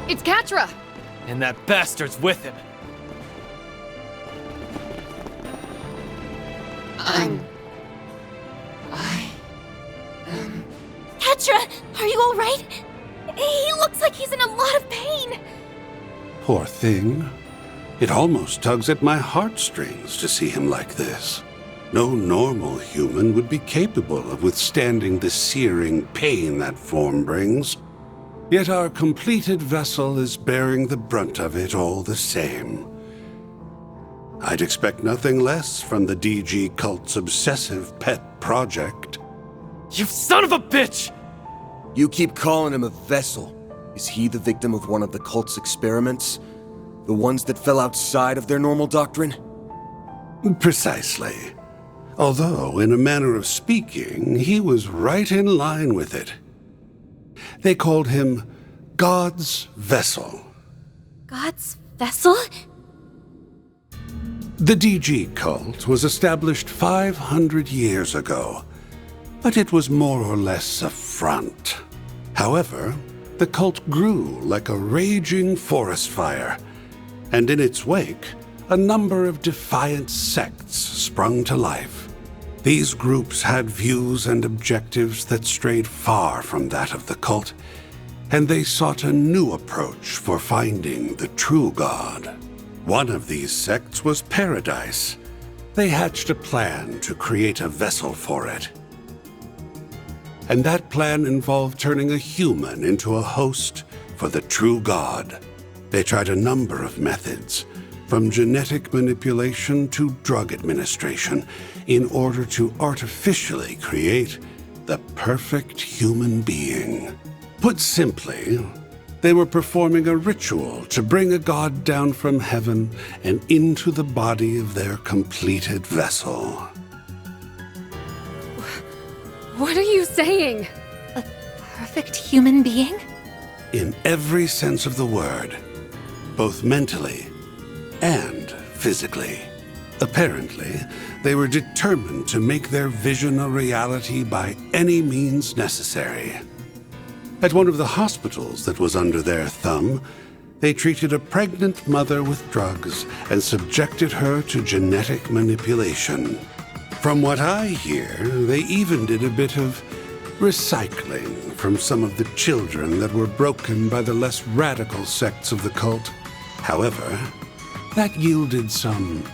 It's Quatre! And that bastard's with him. Quatre, are you alright? He looks like he's in a lot of pain. Poor thing. It almost tugs at my heartstrings to see him like this. No normal human would be capable of withstanding the searing pain that form brings. Yet our completed vessel is bearing the brunt of it all the same. I'd expect nothing less from the DG cult's obsessive pet project. You son of a bitch! You keep calling him a vessel. Is he the victim of one of the cult's experiments? The ones that fell outside of their normal doctrine? Precisely. Although, in a manner of speaking, he was right in line with it. They called him God's Vessel. God's vessel? The DG cult was established 500 years ago, but it was more or less a front. However, the cult grew like a raging forest fire, and in its wake, a number of defiant sects sprung to life. These groups had views and objectives that strayed far from that of the cult, and they sought a new approach for finding the true God. One of these sects was Paradise. They hatched a plan to create a vessel for it. And that plan involved turning a human into a host for the true God. They tried a number of methods, from genetic manipulation to drug administration, in order to artificially create the perfect human being. Put simply, they were performing a ritual to bring a god down from heaven and into the body of their completed vessel. What are you saying? A perfect human being? In every sense of the word, both mentally and physically. Apparently, they were determined to make their vision a reality by any means necessary. At one of the hospitals that was under their thumb, they treated a pregnant mother with drugs and subjected her to genetic manipulation. From what I hear, they even did a bit of recycling from some of the children that were broken by the less radical sects of the cult. However, that yielded some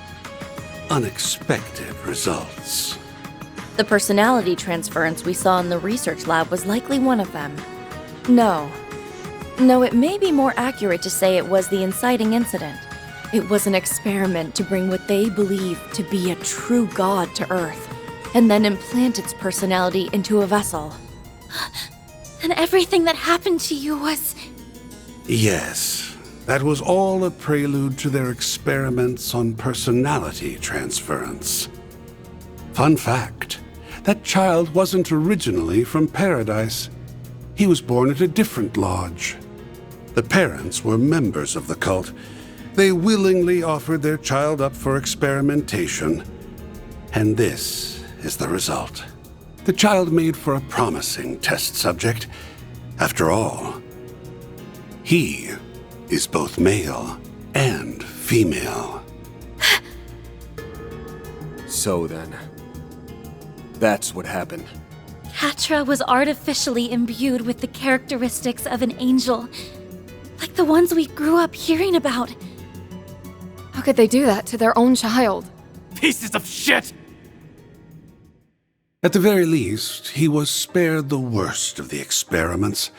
unexpected results. The personality transference we saw in the research lab was likely one of them. No, it may be more accurate to say it was the inciting incident. It was an experiment to bring what they believed to be a true god to Earth, and then implant its personality into a vessel. And everything that happened to you was... Yes. That was all a prelude to their experiments on personality transference. Fun fact, that child wasn't originally from Paradise. He was born at a different lodge. The parents were members of the cult. They willingly offered their child up for experimentation. And this is the result. The child made for a promising test subject. After all, he is both male and female. So then, that's what happened. Quatre was artificially imbued with the characteristics of an angel, like the ones we grew up hearing about. How could they do that to their own child? Pieces of shit! At the very least, he was spared the worst of the experiments.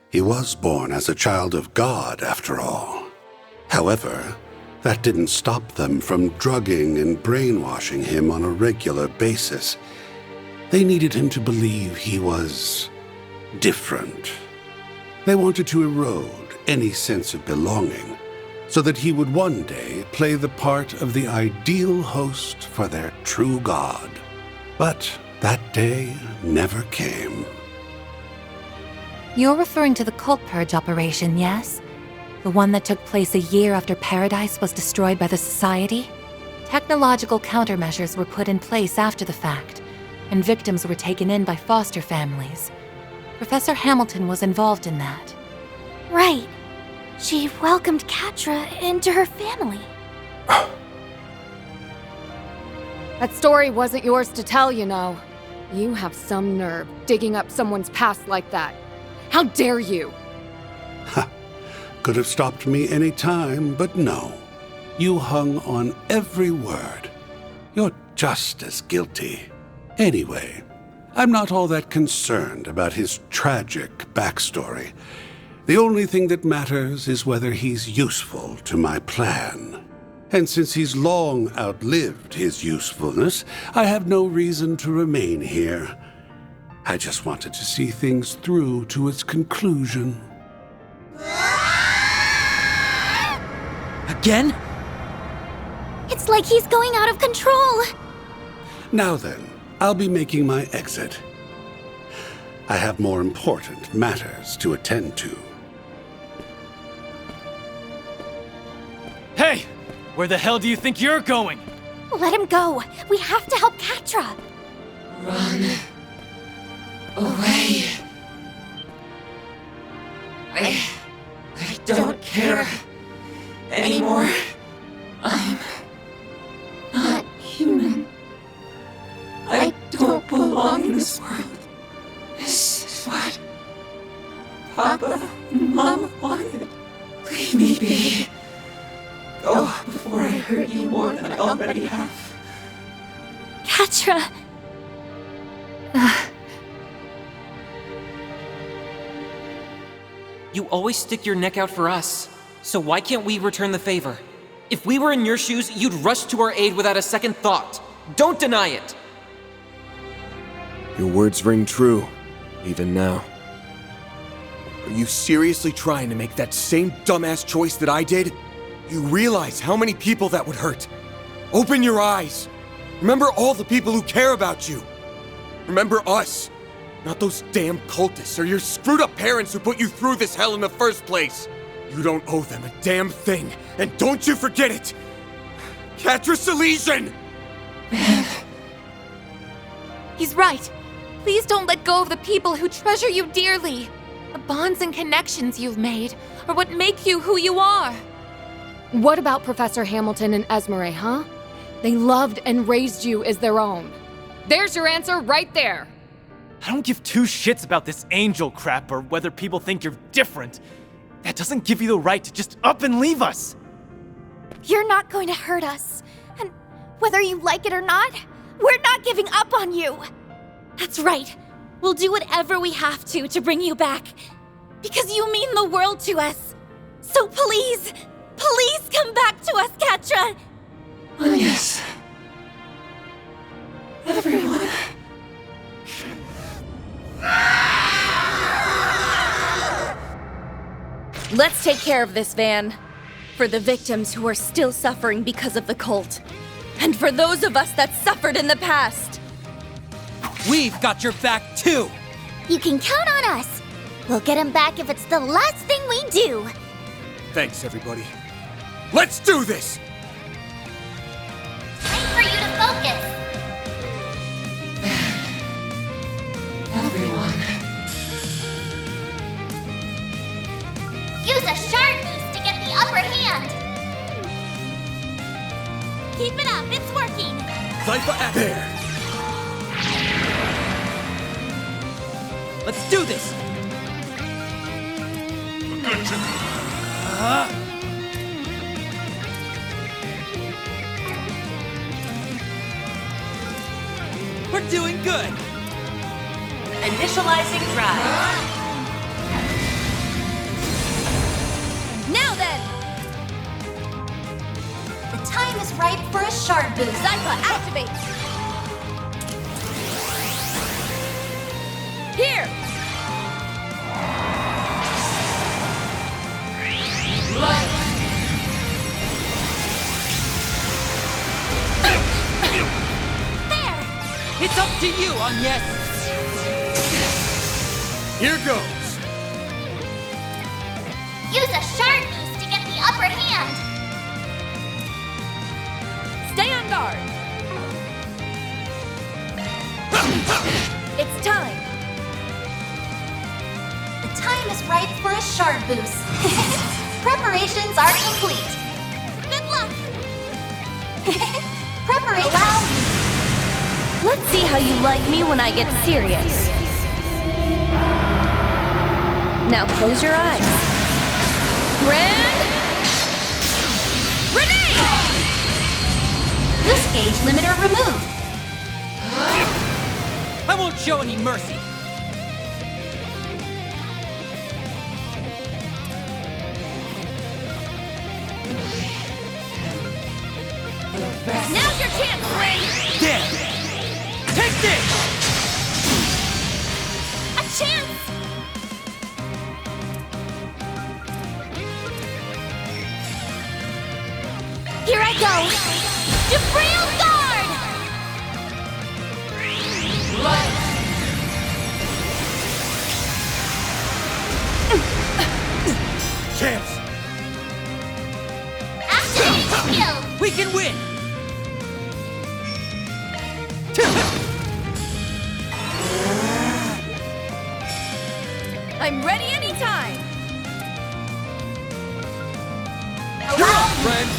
He was born as a child of God, after all. However, that didn't stop them from drugging and brainwashing him on a regular basis. They needed him to believe he was different. They wanted to erode any sense of belonging, so that he would one day play the part of the ideal host for their true God. But that day never came. You're referring to the cult purge operation, yes? The one that took place a year after Paradise was destroyed by the Society? Technological countermeasures were put in place after the fact, and victims were taken in by foster families. Professor Hamilton was involved in that. Right. She welcomed Quatre into her family. That story wasn't yours to tell, you know. You have some nerve digging up someone's past like that. How dare you? Could have stopped me any time, but no. You hung on every word. You're just as guilty. Anyway, I'm not all that concerned about his tragic backstory. The only thing that matters is whether he's useful to my plan. And since he's long outlived his usefulness, I have no reason to remain here. I just wanted to see things through to its conclusion. Again? It's like he's going out of control. Now then, I'll be making my exit. I have more important matters to attend to. Hey! Where the hell do you think you're going? Let him go. We have to help Quatre. Run away. I don't care anymore. I'm not human. I don't belong in this world. This is what Papa and Mama wanted. Leave me be. Go before I hurt you more than I already have. Quatre. You always stick your neck out for us, so why can't we return the favor? If we were in your shoes, you'd rush to our aid without a second thought. Don't deny it! Your words ring true, even now. Are you seriously trying to make that same dumbass choice that I did? You realize how many people that would hurt. Open your eyes. Remember all the people who care about you. Remember us. Not those damn cultists or your screwed up parents who put you through this hell in the first place. You don't owe them a damn thing, and don't you forget it! Quatre Elysian! He's right. Please don't let go of the people who treasure you dearly. The bonds and connections you've made are what make you who you are. What about Professor Hamilton and Esmeralda, huh? They loved and raised you as their own. There's your answer right there. I don't give two shits about this angel crap or whether people think you're different. That doesn't give you the right to just up and leave us. You're not going to hurt us. And whether you like it or not, we're not giving up on you. That's right. We'll do whatever we have to bring you back. Because you mean the world to us. So please, please come back to us, Quatre. Oh, yes. Everyone. Let's take care of this, Van. For the victims who are still suffering because of the cult. And for those of us that suffered in the past. We've got your back, too! You can count on us. We'll get him back if it's the last thing we do. Thanks, everybody. Let's do this! Wait for you to focus. Everyone. Use a shard boost to get the upper hand. Keep it up, it's working. Zypha there! Let's do this! We're doing good! Initializing drive. Now then! The time is ripe for a shard boost. Zypha, activate! Here! There! It's up to you, Agnes! Here goes! Use a shard boost to get the upper hand. Stay on guard. It's time. The time is ripe for a shard boost. Preparations are complete. Good luck! Preparations... Let's see how you like me when I get serious. Now close your eyes. Grand... Grenade! Boost gauge limiter removed. I won't show any mercy. Now's your chance, Ray! There! Take this! A chance! Here I go! Debris guard! Chance! Activating skill! We can win! I'm ready anytime! Friend!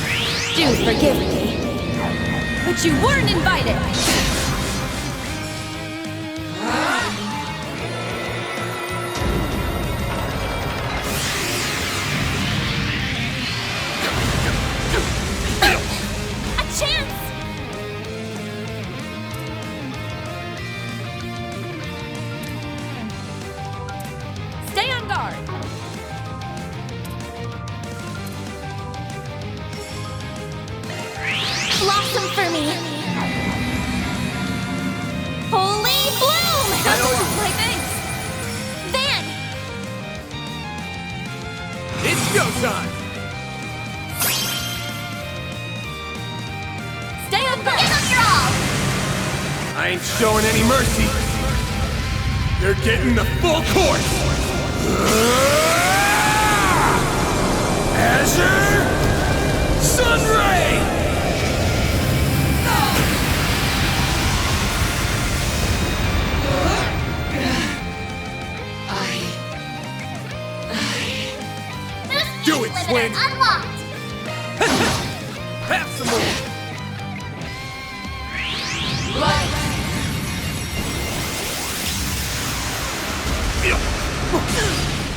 Do forgive me, but you weren't invited! A chance! Stay on guard! Blossom for me! Holy bloom! My thanks! Van! It's showtime! Stay on guard! Give us your all! I ain't showing any mercy. You're getting the full course. Azure Sunray! Do it, Swin! Unlocked! Have some more!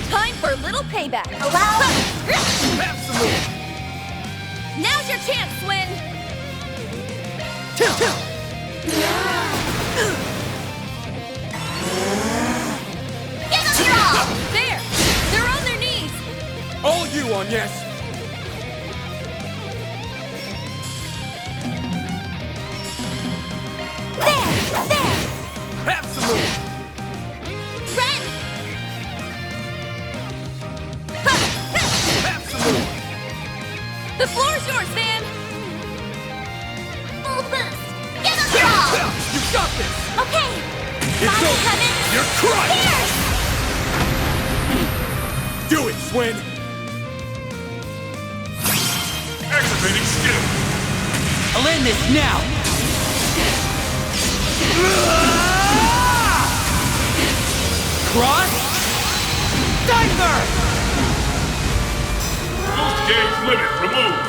Time for a little payback! Allow... Have some more! Now's your chance, Swin! Give us your all! There! They're on their knees! All you on yes! There! Have some more! Ren! Have some more! The floor's yours, Van! Full boost! Give us your all! You got this! Okay! It's Body over! heaven! You're crushed! Pierce! Do it, Swin! Activating skill! I'll end this now! Cross! Diver! Boost gauge limit removed.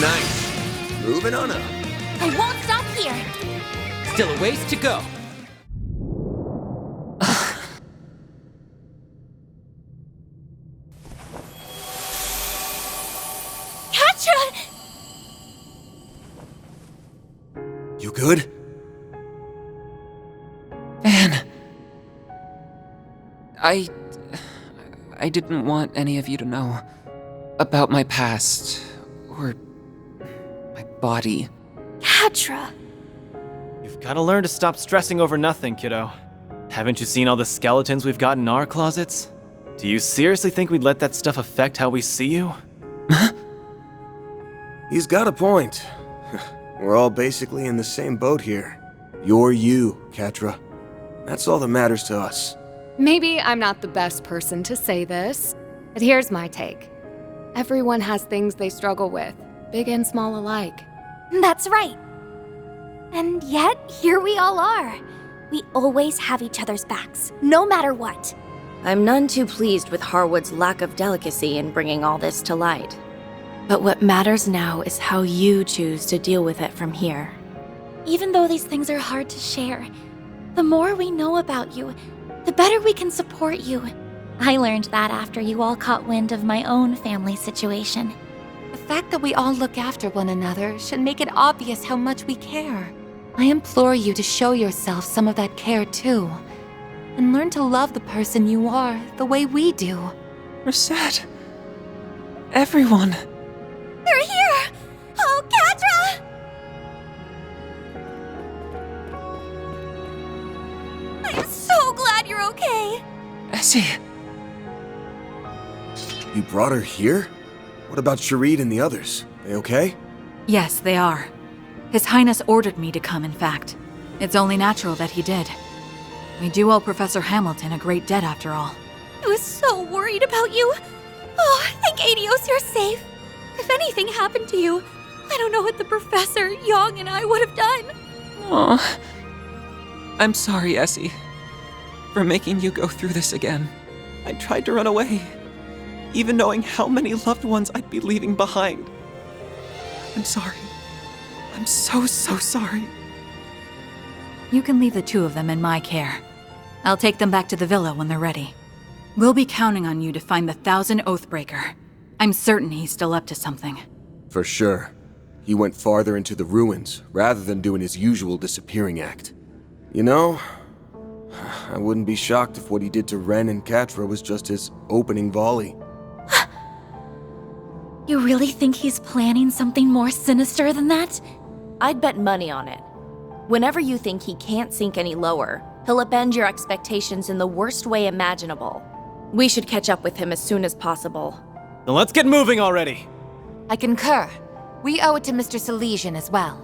Nice. Moving on up. I won't stop here! Still a ways to go. Quatre! You good? Van. I didn't want any of you to know about my past or my body. Quatre! You've gotta learn to stop stressing over nothing, kiddo. Haven't you seen all the skeletons we've got in our closets? Do you seriously think we'd let that stuff affect how we see you? He's got a point. We're all basically in the same boat here. You're you, Quatre. That's all that matters to us. Maybe I'm not the best person to say this, but here's my take. Everyone has things they struggle with, big and small alike. That's right. And yet, here we all are. We always have each other's backs, no matter what. I'm none too pleased with Harwood's lack of delicacy in bringing all this to light. But what matters now is how you choose to deal with it from here. Even though these things are hard to share, the more we know about you, the better we can support you. I learned that after you all caught wind of my own family situation. The fact that we all look after one another should make it obvious how much we care. I implore you to show yourself some of that care too, and learn to love the person you are the way we do. Reset. Everyone. They're here! Oh, Quatre! I'm so glad you're okay! Essie. You brought her here? What about Sharid and the others? They okay? Yes, they are. His Highness ordered me to come, in fact. It's only natural that he did. We do owe Professor Hamilton a great debt, after all. I was so worried about you. Oh, thank Adios you're safe. If anything happened to you, I don't know what the Professor, Young, and I would have done. Aw. I'm sorry, Essie, for making you go through this again. I tried to run away, even knowing how many loved ones I'd be leaving behind. I'm sorry. I'm so sorry. You can leave the two of them in my care. I'll take them back to the villa when they're ready. We'll be counting on you to find the 1,000 Oathbreaker. I'm certain he's still up to something. For sure. He went farther into the ruins, rather than doing his usual disappearing act. You know, I wouldn't be shocked if what he did to Ren and Quatre was just his opening volley. You really think he's planning something more sinister than that? I'd bet money on it. Whenever you think he can't sink any lower, he'll upend your expectations in the worst way imaginable. We should catch up with him as soon as possible. Then let's get moving already! I concur. We owe it to Mr. Salesian as well.